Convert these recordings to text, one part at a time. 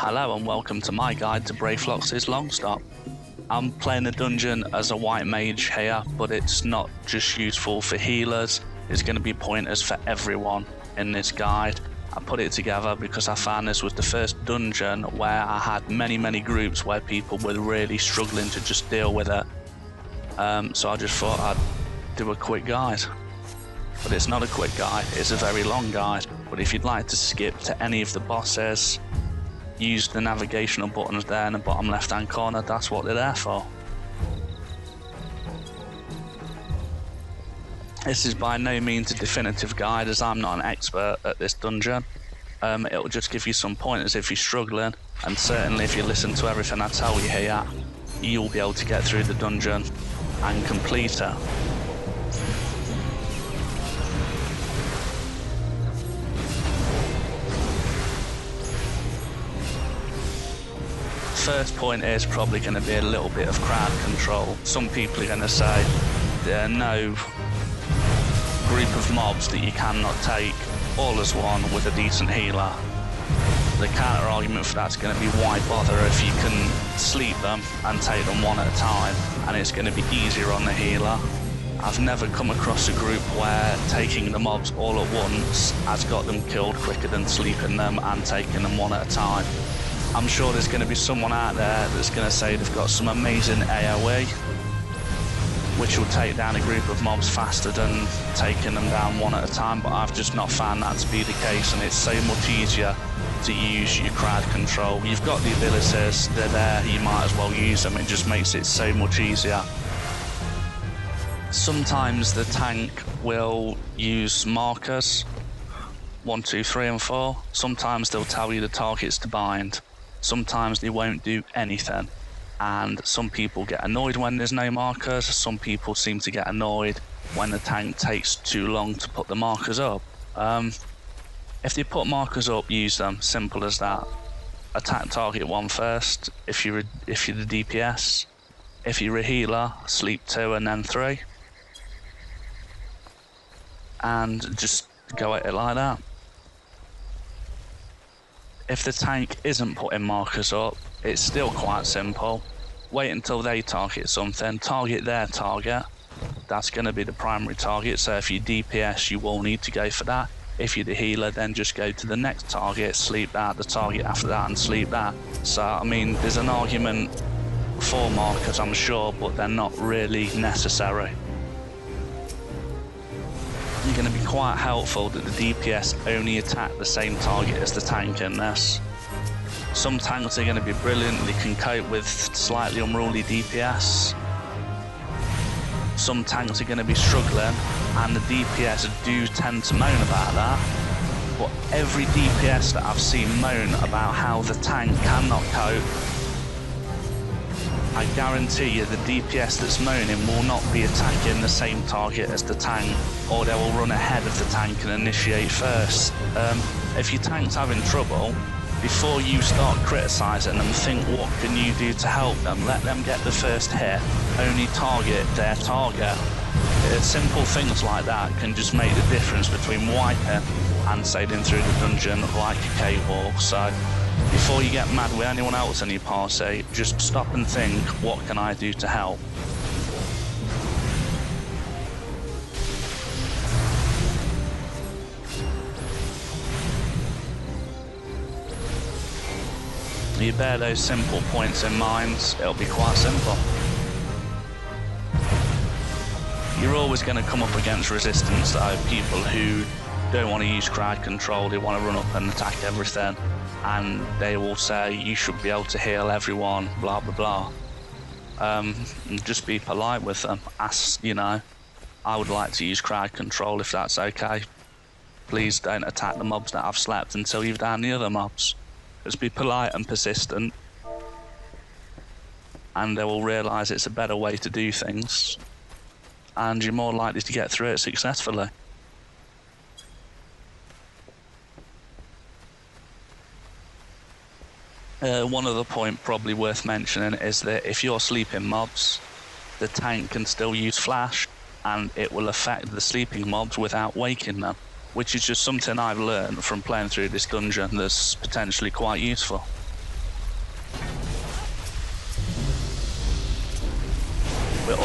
Hello and welcome to my guide to Brayflox's Longstop. I'm playing the dungeon as a white mage here, but it's not just useful for healers, it's going to be pointers for everyone in this guide. I put it together because I found this was the first dungeon where I had many groups where people were really struggling to just deal with it. So I just thought I'd do a quick guide. But it's not a quick guide, it's a very long guide. But if you'd like to skip to any of the bosses, use the navigational buttons there in the bottom left hand corner, that's what they're there for. This is by no means a definitive guide as I'm not an expert at this dungeon. It'll just give you some pointers if you're struggling, and certainly if you listen to everything I tell you here, you'll be able to get through the dungeon and complete it. First point is probably going to be a little bit of crowd control. Some people are going to say there are no group of mobs that you cannot take all as one with a decent healer. The counter argument for that's going to be why bother if you can sleep them and take them one at a time, and it's going to be easier on the healer. I've never come across a group where taking the mobs all at once has got them killed quicker than sleeping them and taking them one at a time. I'm sure there's going to be someone out there that's going to say they've got some amazing AoE, which will take down a group of mobs faster than taking them down one at a time, but I've just not found that to be the case, and it's so much easier to use your crowd control. You've got the abilities, they're there, you might as well use them, it just makes it so much easier. Sometimes the tank will use markers, 1, 2, 3 and 4. Sometimes they'll tell you the targets to bind. Sometimes they won't do anything, and some people get annoyed when there's no markers. Some people seem to get annoyed when the tank takes too long to put the markers up. If they put markers up, use them, simple as that. Attack target 1 first if you're the DPS. If you're a healer, sleep 2 and then 3, and just go at it like that. If the tank isn't putting markers up, it's still quite simple. Wait until they target something, target their target. That's going to be the primary target, so if you're DPS you will need to go for that. If you're the healer, then just go to the next target, sleep that, the target after that and sleep that. So I mean, there's an argument for markers I'm sure, but they're not really necessary. You're going to be quite helpful that the DPS only attack the same target as the tank in this. Some tanks are going to be brilliant, they can cope with slightly unruly DPS. Some tanks are going to be struggling, and the DPS do tend to moan about that. But every DPS that I've seen moan about how the tank cannot cope, I guarantee you the DPS that's moaning will not be attacking the same target as the tank, or they will run ahead of the tank and initiate first. If your tank's having trouble, before you start criticising them, think what can you do to help them. Let them get the first hit, only target their target. Simple things like that can just make the difference between wiping and sailing through the dungeon like a cakewalk. So before you get mad with anyone else in your party, just stop and think, what can I do to help? You bear those simple points in mind, it'll be quite simple. You're always going to come up against resistance though, people who don't want to use crowd control, they want to run up and attack everything, and they will say you should be able to heal everyone, blah blah blah. Just be polite with them, ask, you know, I would like to use crowd control if that's okay. Please don't attack the mobs that I've slept until you've downed the other mobs. Just be polite and persistent, and they will realise it's a better way to do things, and you're more likely to get through it successfully. One other point probably worth mentioning is that if you're sleeping mobs, the tank can still use flash, and it will affect the sleeping mobs without waking them. which is just something I've learned from playing through this dungeon that's potentially quite useful.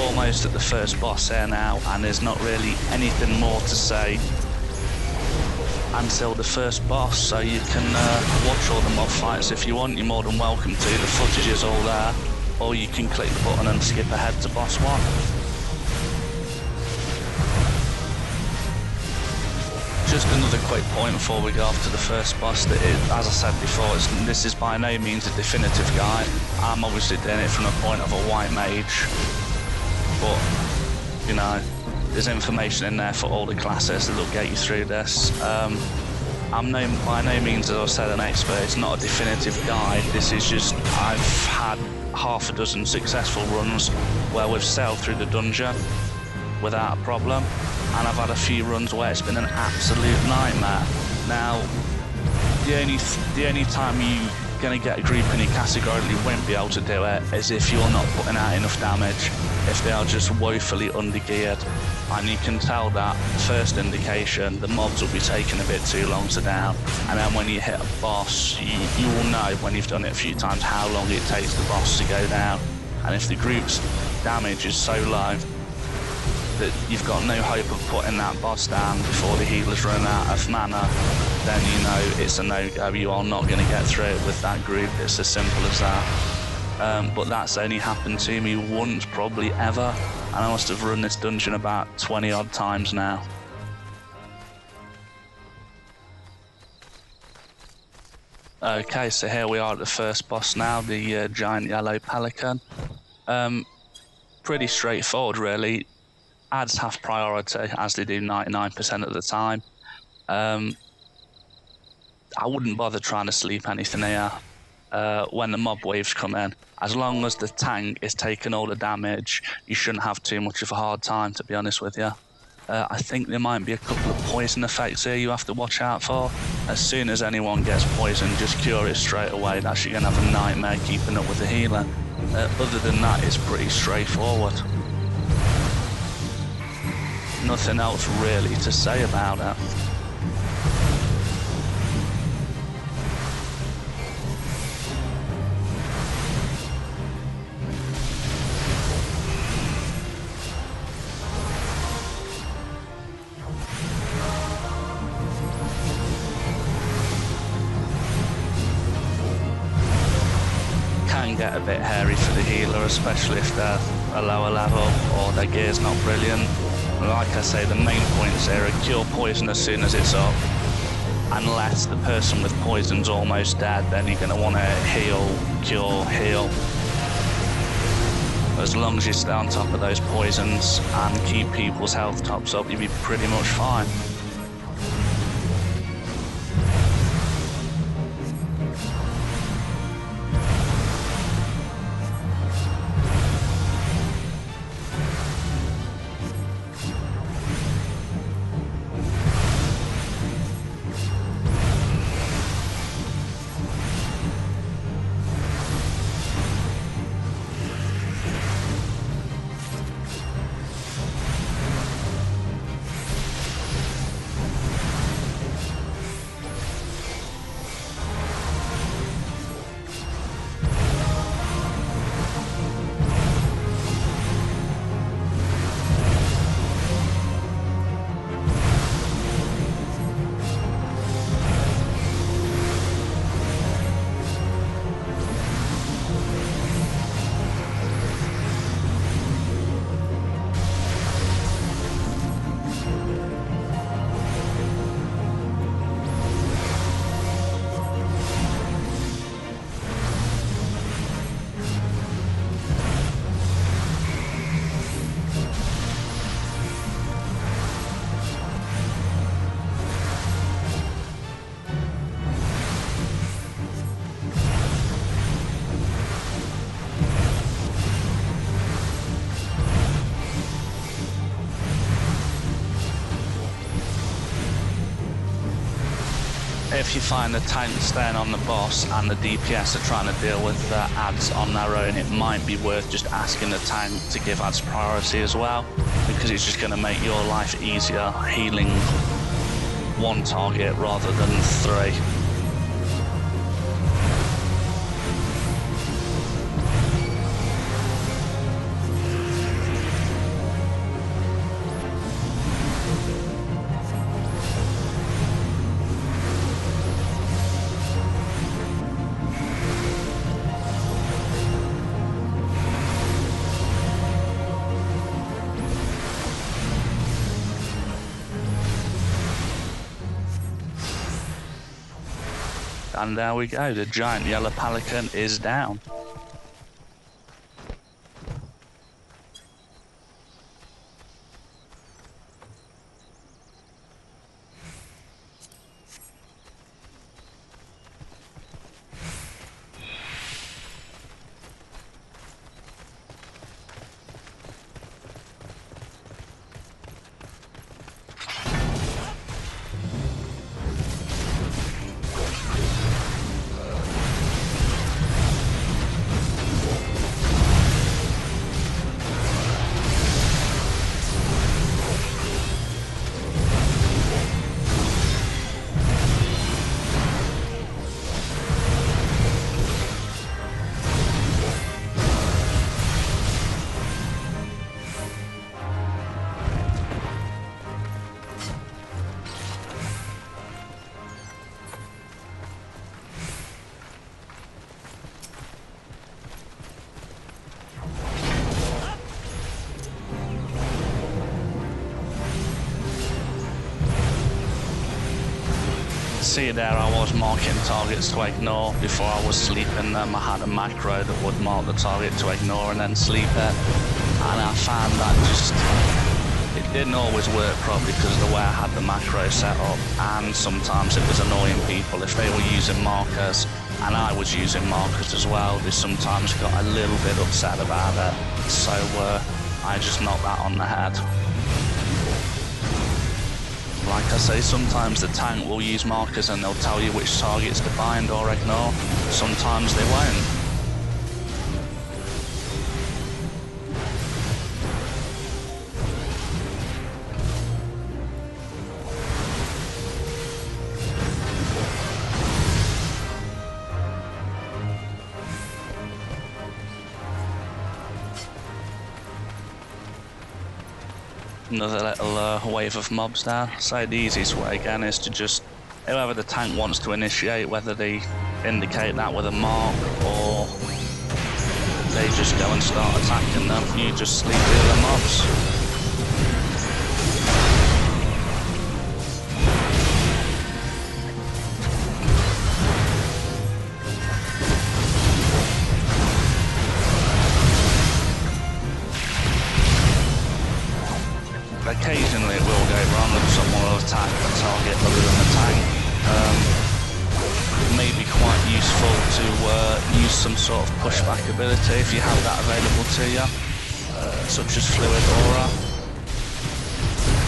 almost at the first boss here now, and there's not really anything more to say until the first boss, so you can watch all the mob fights if you want. You're more than welcome to. The footage is all there, or you can click the button and skip ahead to boss 1. Just another quick point before we go off to the first boss, that as I said before, this is by no means a definitive guide. I'm obviously doing it from the point of a white mage, but you know, there's information in there for all the classes that'll get you through this. I'm by no means, as I said, an expert. It's not a definitive guide. This is just, I've had half a dozen successful runs where we've sailed through the dungeon without a problem, and I've had a few runs where it's been an absolute nightmare. Now, the only time you're going to get a group in your categorically won't be able to do it is if you're not putting out enough damage, if they are just woefully undergeared. And you can tell that first indication, the mobs will be taking a bit too long to down, and then when you hit a boss, you will know when you've done it a few times how long it takes the boss to go down. And if the group's damage is so low that you've got no hope of putting that boss down before the healers run out of mana, then you know it's a no-go. You are not going to get through it with that group. It's as simple as that. But that's only happened to me once, probably ever, and I must have run this dungeon about 20 odd times now. Okay, so here we are at the first boss now, the giant yellow pelican. Pretty straightforward really. Ads have priority, as they do 99% of the time. I wouldn't bother trying to sleep anything here when the mob waves come in. As long as the tank is taking all the damage, you shouldn't have too much of a hard time, to be honest with you. I think there might be a couple of poison effects here you have to watch out for. As soon as anyone gets poisoned, just cure it straight away. That's you're going to have a nightmare keeping up with the healer. Other than that, it's pretty straightforward. Nothing else really to say about it. Can get a bit hairy for the healer, especially if they're a lower level or their gear's not brilliant. Like I say, the main points here are cure poison as soon as it's up. Unless the person with poison's almost dead, then you're going to want to heal, cure, heal. As long as you stay on top of those poisons and keep people's health tops up, you'll be pretty much fine. If you find the tank staying on the boss and the DPS are trying to deal with ads on their own, it might be worth just asking the tank to give ads priority as well, because it's just going to make your life easier healing one target rather than 3. And there we go, the giant yellow pelican is down. See there, I was marking targets to ignore before I was sleeping them. I had a macro that would mark the target to ignore and then sleep it, and I found that it didn't always work properly because of the way I had the macro set up, and sometimes it was annoying people if they were using markers and I was using markers as well. They sometimes got a little bit upset about it, so I just knocked that on the head. Like I say, sometimes the tank will use markers and they'll tell you which targets to bind or ignore. Sometimes they won't. Another little wave of mobs there. So the easiest way again is to just, whoever the tank wants to initiate, whether they indicate that with a mark or they just go and start attacking them, you just sleep the other mobs. Occasionally it will go wrong and someone will attack the target other than the tank. It may be quite useful to use some sort of pushback ability if you have that available to you, such as Fluid Aura.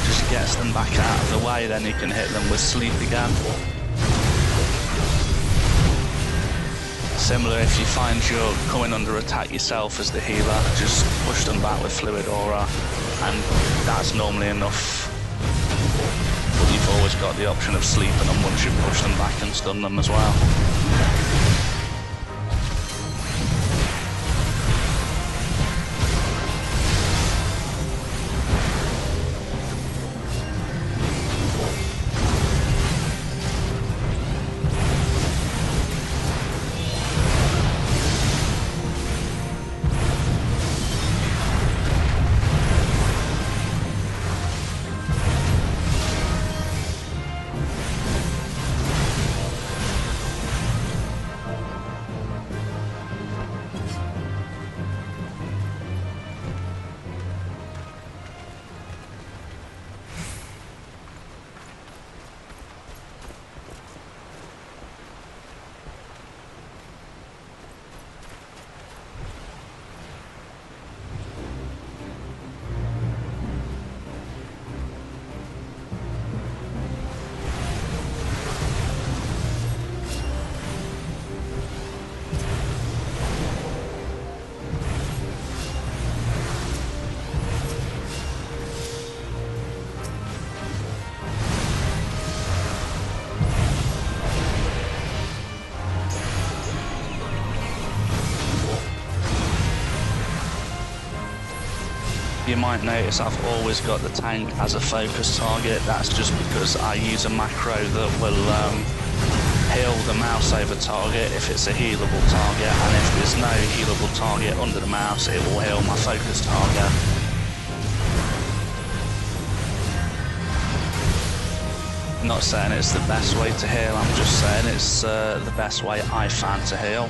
Just gets them back out of the way, then you can hit them with Sleep again. Similar, if you find you're coming under attack yourself as the healer, just push them back with Fluid Aura, and that's normally enough. But you've always got the option of sleeping them once you push them back and stun them as well. You might notice I've always got the tank as a focus target. That's just because I use a macro that will heal the mouse over target if it's a healable target, and if there's no healable target under the mouse, it will heal my focus target. I'm not saying it's the best way to heal, I'm just saying it's the best way I found to heal.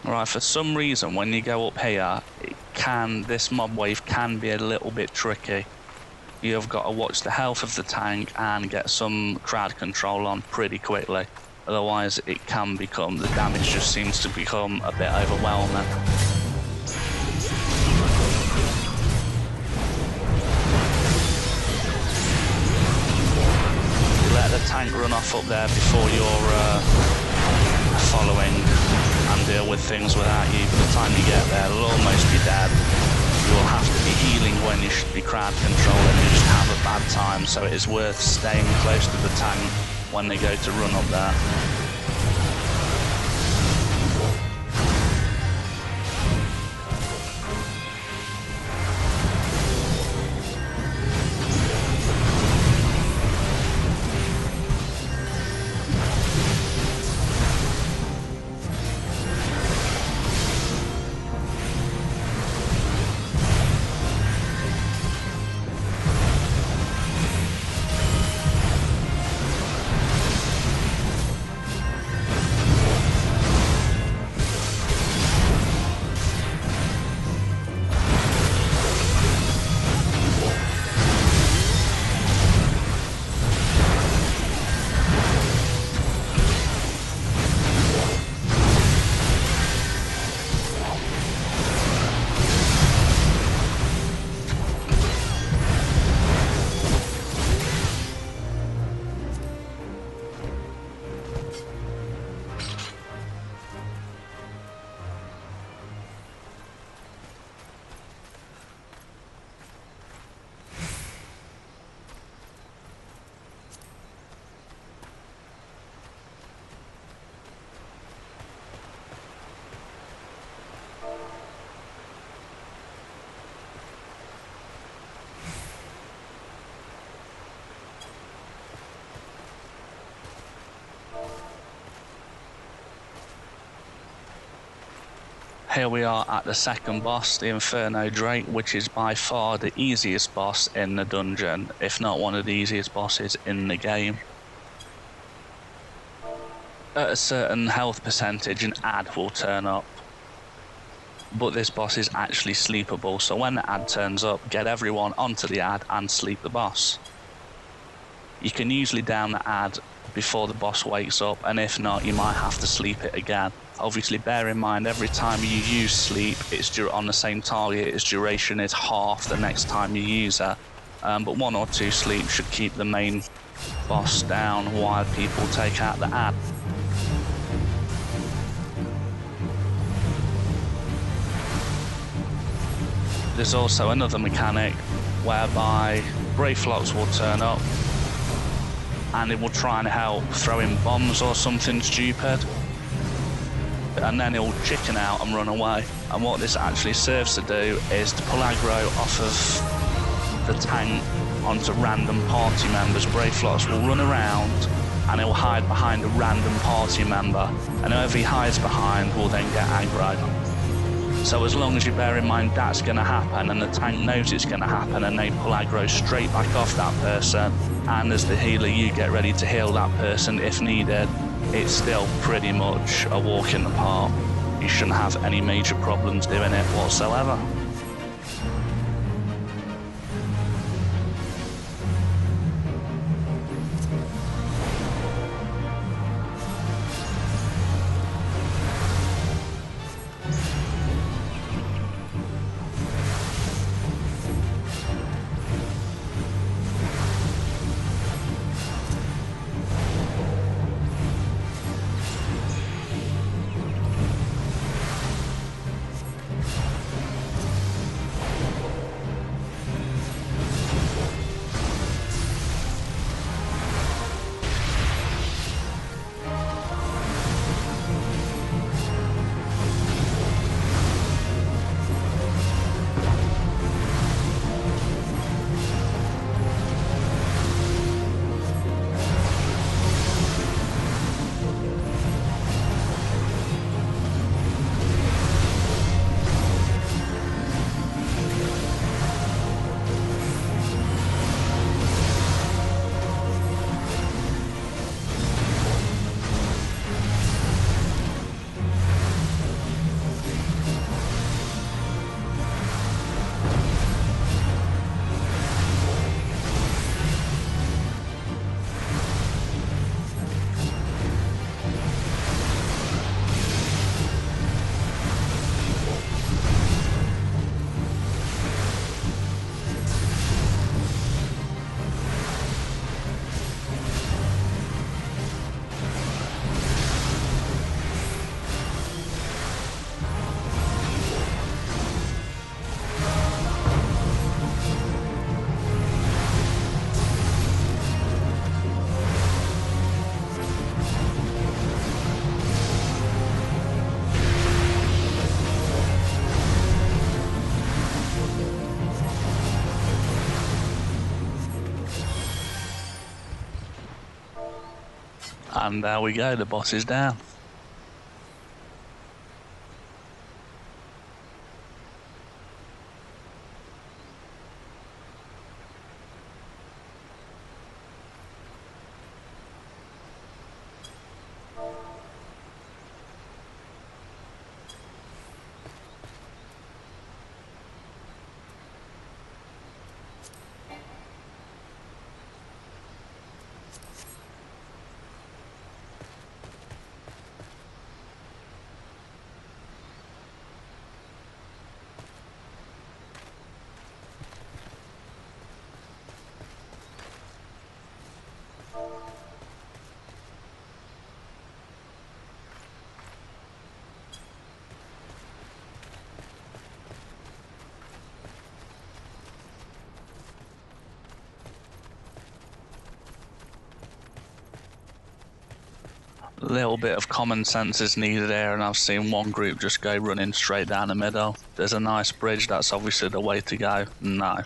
Right, for some reason when you go up here, this mob wave can be a little bit tricky. You've got to watch the health of the tank and get some crowd control on pretty quickly. Otherwise the damage just seems to become a bit overwhelming. You let the tank run off up there before you're following and deal with things without you. By the time you get there, it'll almost be dead. You'll have to be healing when you should be crowd controlling. You just have a bad time, so it is worth staying close to the tank when they go to run up there. Here we are at the second boss, the Inferno Drake, which is by far the easiest boss in the dungeon, if not one of the easiest bosses in the game. At a certain health percentage, an ad will turn up, but this boss is actually sleepable, so when the ad turns up, get everyone onto the ad and sleep the boss. You can usually down the ad before the boss wakes up, and if not, you might have to sleep it again. Obviously bear in mind, every time you use sleep, it's on the same target, its duration is half the next time you use it, but 1 or 2 sleep should keep the main boss down while people take out the ad. There's also another mechanic whereby Brayflox will turn up and it will try and help throw in bombs or something stupid, and then he'll chicken out and run away. And what this actually serves to do is to pull aggro off of the tank onto random party members. Brayflox will run around and he'll hide behind a random party member, and whoever he hides behind will then get aggro. So as long as you bear in mind that's going to happen and the tank knows it's going to happen, and they pull aggro straight back off that person, and as the healer you get ready to heal that person if needed, it's still pretty much a walk in the park. You shouldn't have any major problems doing it whatsoever. And there we go, the boss is down. A little bit of common sense is needed here, and I've seen one group just go running straight down the middle. There's a nice bridge, that's obviously the way to go. No.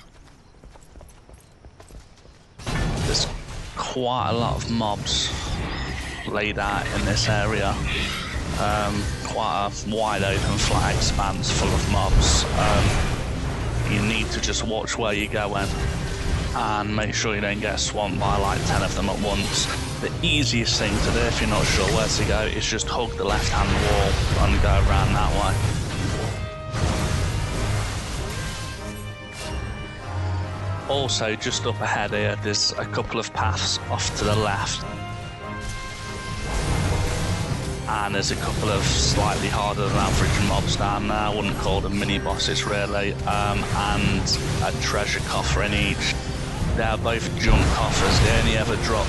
There's quite a lot of mobs laid out in this area. Quite a wide open flat expanse full of mobs. You need to just watch where you're going and make sure you don't get swamped by like 10 of them at once. The easiest thing to do if you're not sure where to go is just hug the left hand wall and go around that way. Also, just up ahead here, there's a couple of paths off to the left. And there's a couple of slightly harder than average mobs down there. I wouldn't call them mini bosses really. And a treasure coffer in each. They're both junk coffers, they only ever drop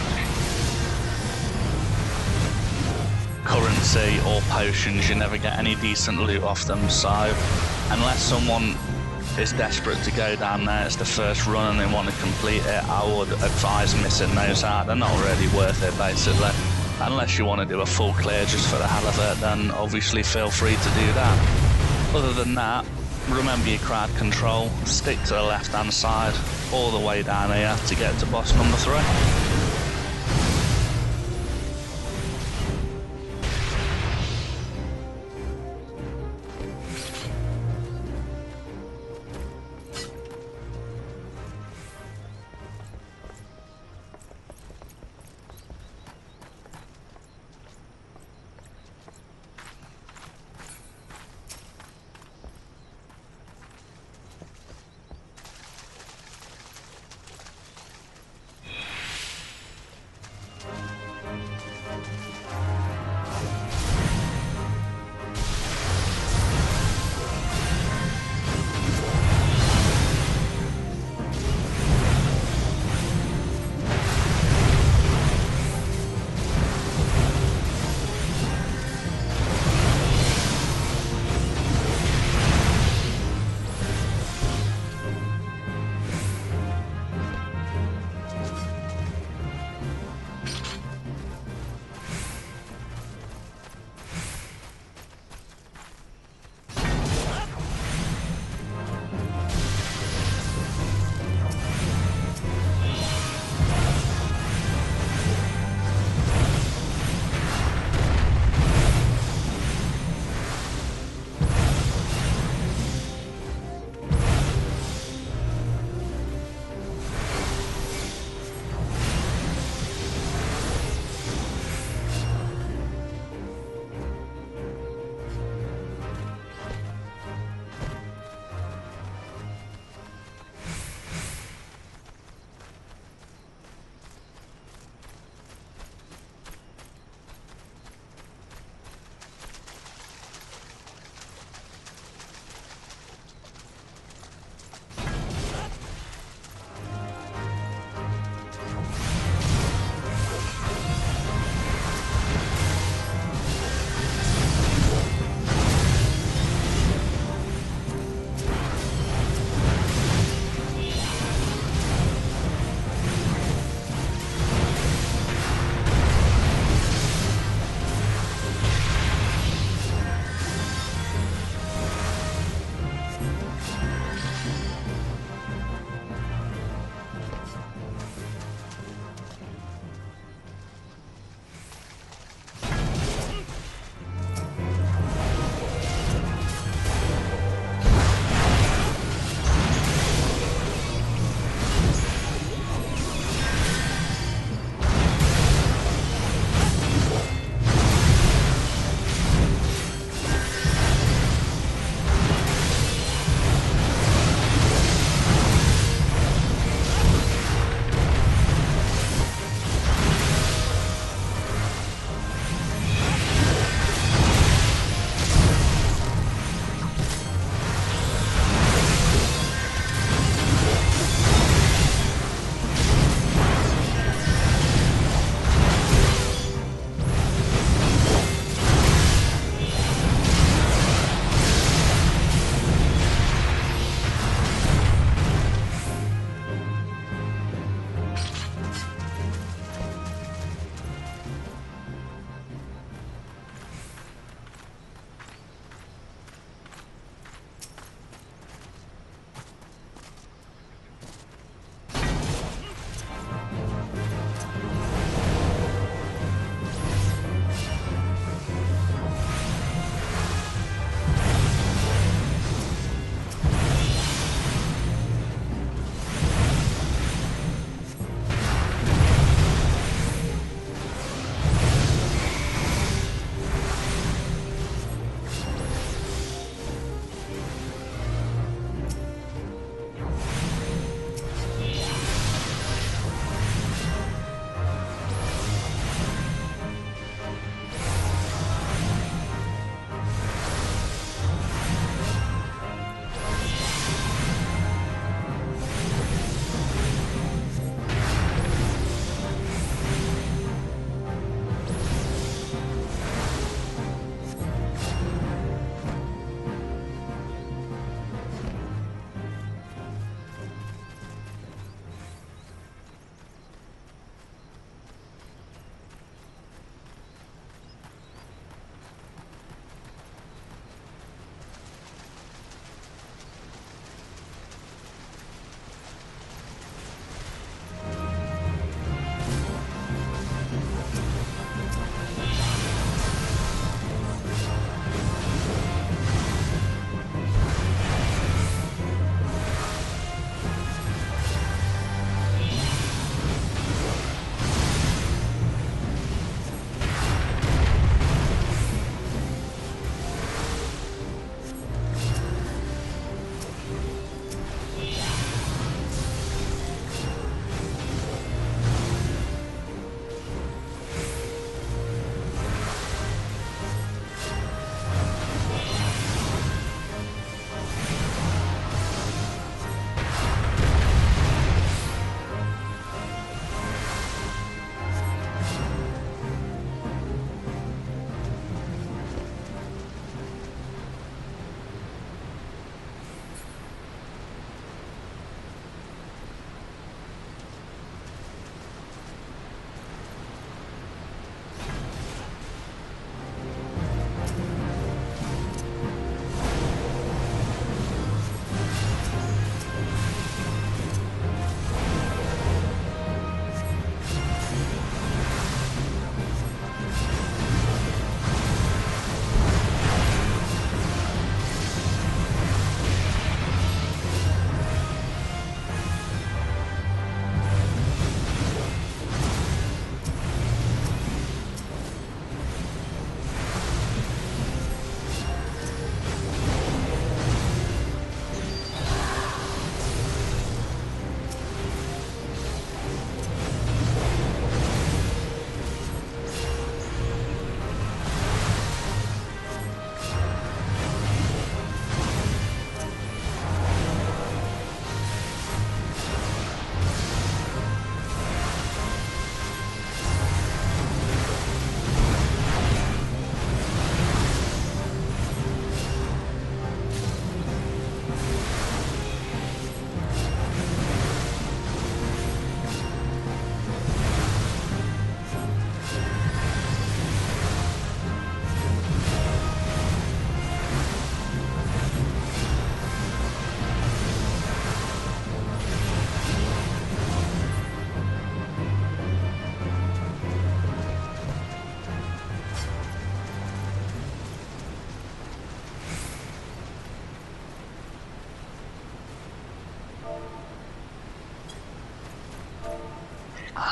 currency or potions. You never get any decent loot off them, so unless someone is desperate to go down there, it's the first run and they want to complete it, I would advise missing those out. They're not really worth it basically. Unless you want to do a full clear just for the hell of it, then obviously feel free to do that. Other than that, remember your crowd control, stick to the left hand side all the way down here to get to boss number 3.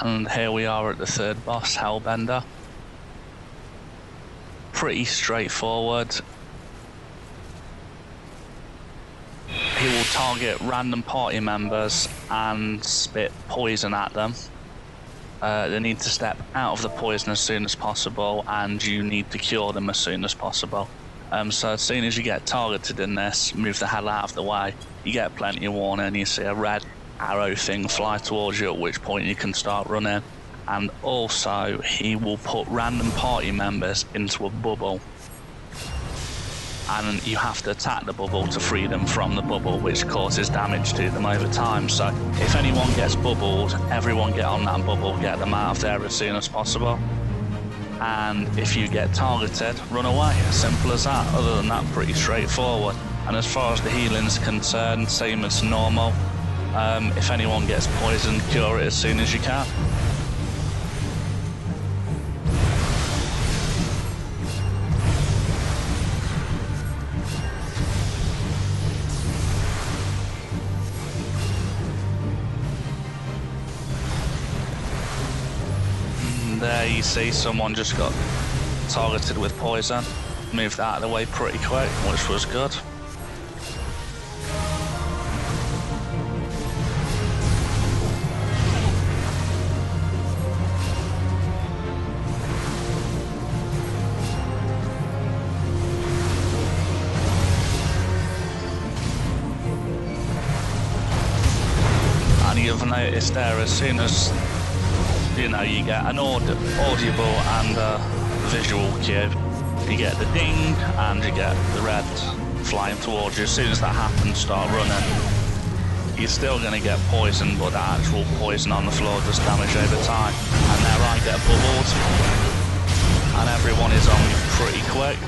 And here we are at the third boss, Hellbender. Pretty straightforward. He will target random party members and spit poison at them. They need to step out of the poison as soon as possible, and you need to cure them as soon as possible. So as soon as you get targeted in this, move the hell out of the way. You get plenty of warning, you see a red arrow thing fly towards you, at which point you can start running. And also, he will put random party members into a bubble. And you have to attack the bubble to free them from the bubble, which causes damage to them over time. So if anyone gets bubbled, everyone get on that bubble, get them out of there as soon as possible. And if you get targeted, run away. Simple as that. Other than that, pretty straightforward. And as far as the healing's concerned, same as normal. If anyone gets poisoned, cure it as soon as you can. There you see someone just got targeted with poison. Moved out of the way pretty quick, which was good. And you've noticed there, as soon as you know, you get an audible and a visual cue. You get the ding and you get the red flying towards you. As soon as that happens, start running. You're still going to get poisoned, but the actual poison on the floor does damage over time. And there I get bubbled, and everyone is on me pretty quick.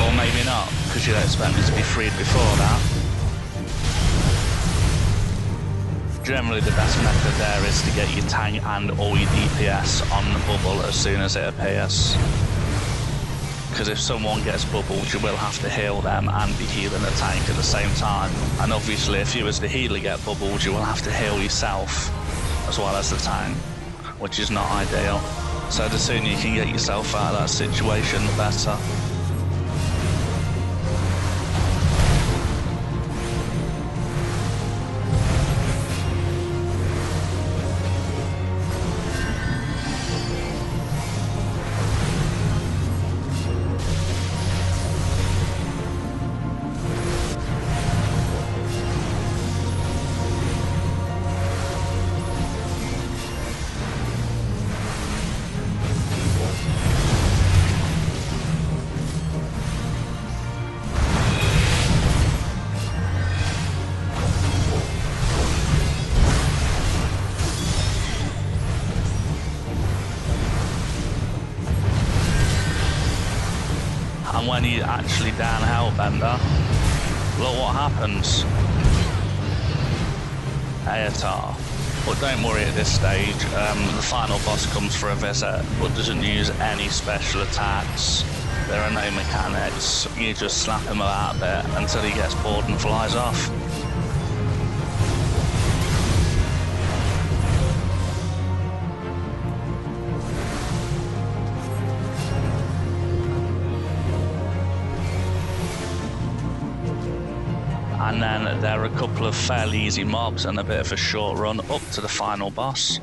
Or maybe not, because you'd expect me to be freed before that. Generally the best method there is to get your tank and all your DPS on the bubble as soon as it appears. Because if someone gets bubbled, you will have to heal them and be healing the tank at the same time. And obviously if you as the healer get bubbled, you will have to heal yourself as well as the tank, which is not ideal. So the sooner you can get yourself out of that situation, the better. And when you actually down Hellbender, look what happens. ARR. But don't worry at this stage, the final boss comes for a visit, but doesn't use any special attacks. There are no mechanics, you just slap him about a bit until he gets bored and flies off. And then there are a couple of fairly easy mobs and a bit of a short run up to the final boss.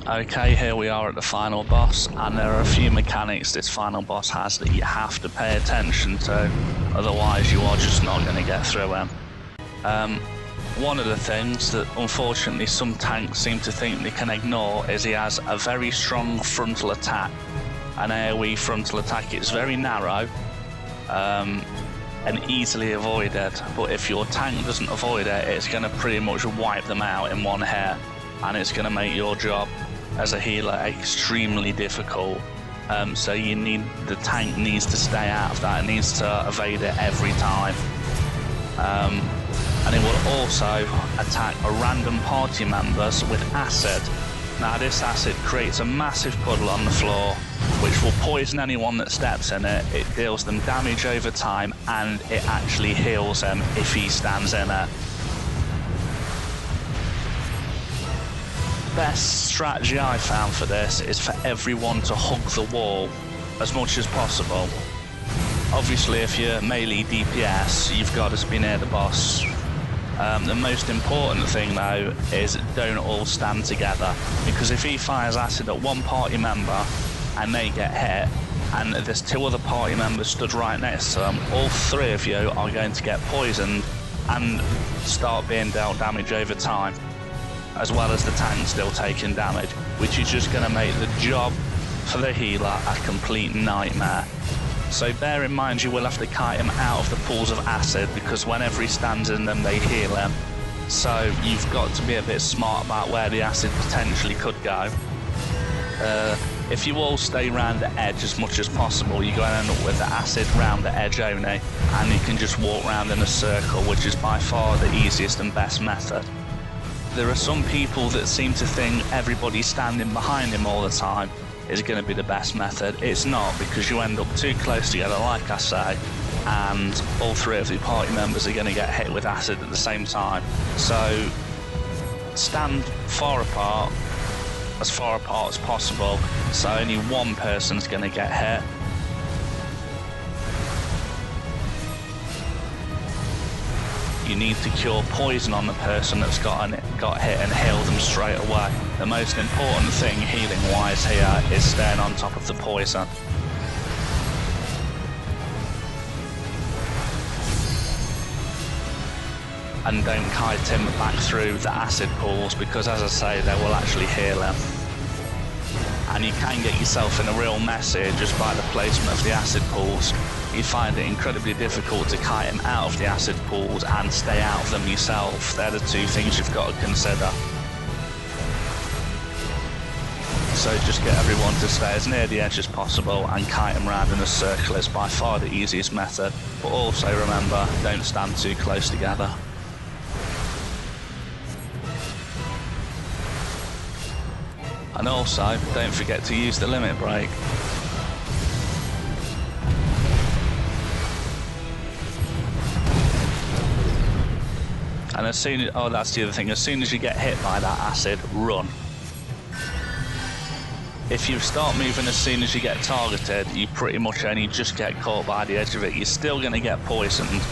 Okay, here we are at the final boss, and there are a few mechanics this final boss has that you have to pay attention to, otherwise you are just not going to get through him. One of the things that unfortunately some tanks seem to think they can ignore is he has a very strong frontal attack. An AoE frontal attack. It's very narrow and easily avoided, but if your tank doesn't avoid it, it's going to pretty much wipe them out in one hit, and it's going to make your job as a healer extremely difficult. So the tank needs to stay out of that. It needs to evade it every time. And it will also attack random party members with acid. Now this acid creates a massive puddle on the floor, which will poison anyone that steps in it. It deals them damage over time, and it actually heals them if he stands in it. Best strategy I found for this is for everyone to hug the wall as much as possible. Obviously if you're melee DPS, you've got to be near the boss. The most important thing though is don't all stand together, because if he fires acid at one party member and they get hit and there's two other party members stood right next to them, all three of you are going to get poisoned and start being dealt damage over time, as well as the tank still taking damage, which is just going to make the job for the healer a complete nightmare. So bear in mind you will have to kite him out of the pools of acid, because whenever he stands in them they heal him. So you've got to be a bit smart about where the acid potentially could go. If you all stay round the edge as much as possible, you're going to end up with the acid round the edge only, and you can just walk round in a circle, which is by far the easiest and best method. There are some people that seem to think everybody standing behind him all the time is going to be the best method. It's not, because you end up too close together, like I say, and all three of the party members are going to get hit with acid at the same time. So stand far apart as possible, so only one person's going to get hit. You need to cure poison on the person that's got hit and heal them straight away. The most important thing healing wise here is staying on top of the poison. And don't kite him back through the acid pools, because as I say, they will actually heal him. And you can get yourself in a real mess here just by the placement of the acid pools. You find it incredibly difficult to kite him out of the acid pools and stay out of them yourself. They're the two things you've got to consider. So just get everyone to stay as near the edge as possible and kite him round in a circle is by far the easiest method. But also remember, don't stand too close together. And also, don't forget to use the limit break. And as soon as, oh, that's the other thing, as soon as you get hit by that acid, run. If you start moving as soon as you get targeted, you pretty much only just get caught by the edge of it. You're still going to get poisoned,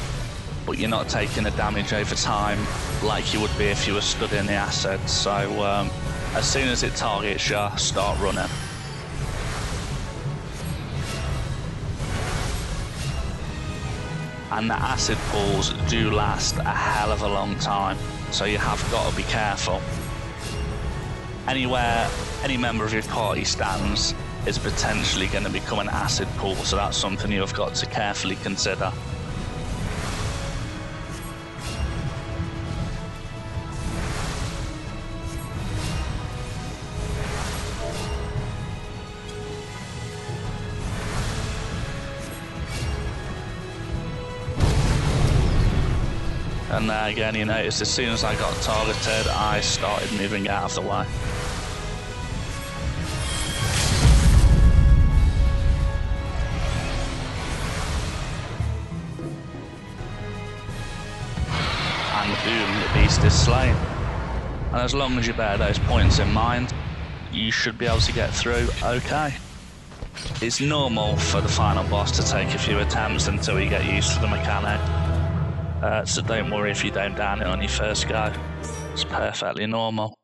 but you're not taking the damage over time like you would be if you were stood in the acid. So as soon as it targets you, start running. and the acid pools do last a hell of a long time, so you have got to be careful. Anywhere any member of your party stands is potentially going to become an acid pool, so that's something you've got to carefully consider. And there again, you notice as soon as I got targeted, I started moving out of the way. And boom, the beast is slain. And as long as you bear those points in mind, you should be able to get through okay. It's normal for the final boss to take a few attempts until you get used to the mechanic. So don't worry if you don't down it on your first go. It's perfectly normal.